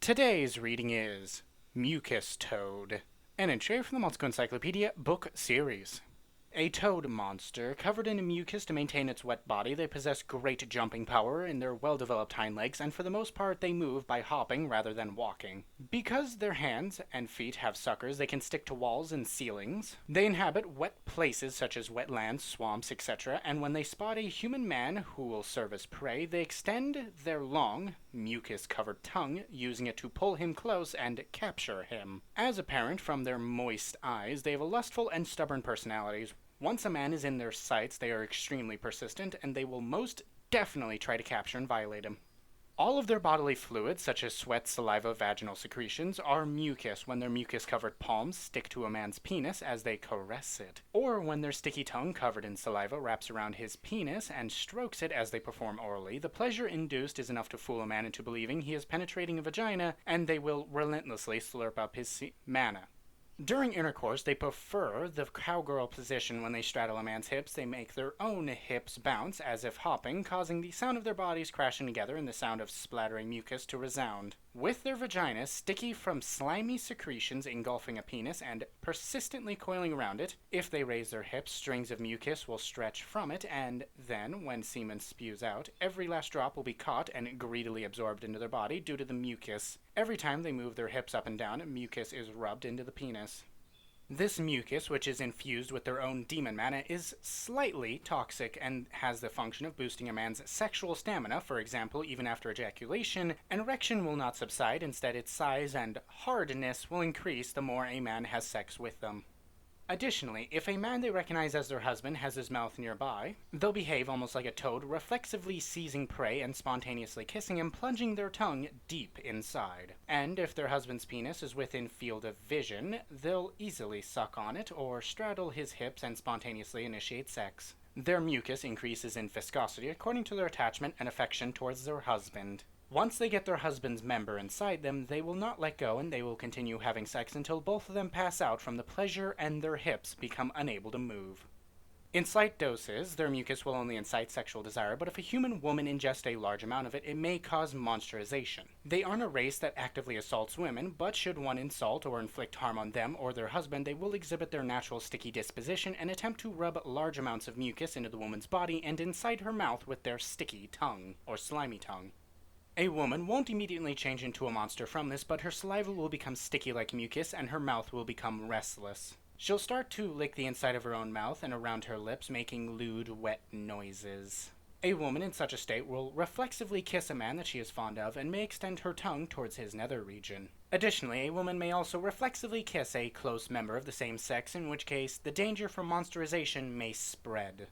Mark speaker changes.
Speaker 1: Today's reading is Mucus Toad, an entry from the Monster Encyclopedia book series. A toad monster, covered in mucus to maintain its wet body. They possess great jumping power in their well-developed hind legs, and for the most part they move by hopping rather than walking. Because their hands and feet have suckers, they can stick to walls and ceilings. They inhabit wet places such as wetlands, swamps, etc., and when they spot a human man who will serve as prey, they extend their long, mucus-covered tongue, using it to pull him close and capture him. As apparent from their moist eyes, they have a lustful and stubborn personalities. Once a man is in their sights, they are extremely persistent, and they will most definitely try to capture and violate him. All of their bodily fluids, such as sweat, saliva, vaginal secretions, are mucus when their mucus-covered palms stick to a man's penis as they caress it, or when their sticky tongue covered in saliva wraps around his penis and strokes it as they perform orally. The pleasure induced is enough to fool a man into believing he is penetrating a vagina, and they will relentlessly slurp up his mana. During intercourse, they prefer the cowgirl position. When they straddle a man's hips, they make their own hips bounce as if hopping, causing the sound of their bodies crashing together and the sound of splattering mucus to resound. With their vaginas sticky from slimy secretions engulfing a penis and persistently coiling around it, if they raise their hips, strings of mucus will stretch from it, and then, when semen spews out, every last drop will be caught and greedily absorbed into their body due to the mucus. Every time they move their hips up and down, mucus is rubbed into the penis. This mucus, which is infused with their own demon mana, is slightly toxic and has the function of boosting a man's sexual stamina. For example, even after ejaculation, an erection will not subside. Instead, its size and hardness will increase the more a man has sex with them. Additionally, if a man they recognize as their husband has his mouth nearby, they'll behave almost like a toad, reflexively seizing prey and spontaneously kissing him, plunging their tongue deep inside. And if their husband's penis is within field of vision, they'll easily suck on it or straddle his hips and spontaneously initiate sex. Their mucus increases in viscosity according to their attachment and affection towards their husband. Once they get their husband's member inside them, they will not let go, and they will continue having sex until both of them pass out from the pleasure and their hips become unable to move. In slight doses, their mucus will only incite sexual desire, but if a human woman ingests a large amount of it, it may cause monsterization. They aren't a race that actively assaults women, but should one insult or inflict harm on them or their husband, they will exhibit their natural sticky disposition and attempt to rub large amounts of mucus into the woman's body and inside her mouth with their sticky tongue, or slimy tongue. A woman won't immediately change into a monster from this, but her saliva will become sticky like mucus and her mouth will become restless. She'll start to lick the inside of her own mouth and around her lips, making lewd, wet noises. A woman in such a state will reflexively kiss a man that she is fond of and may extend her tongue towards his nether region. Additionally, a woman may also reflexively kiss a close member of the same sex, in which case the danger for monsterization may spread.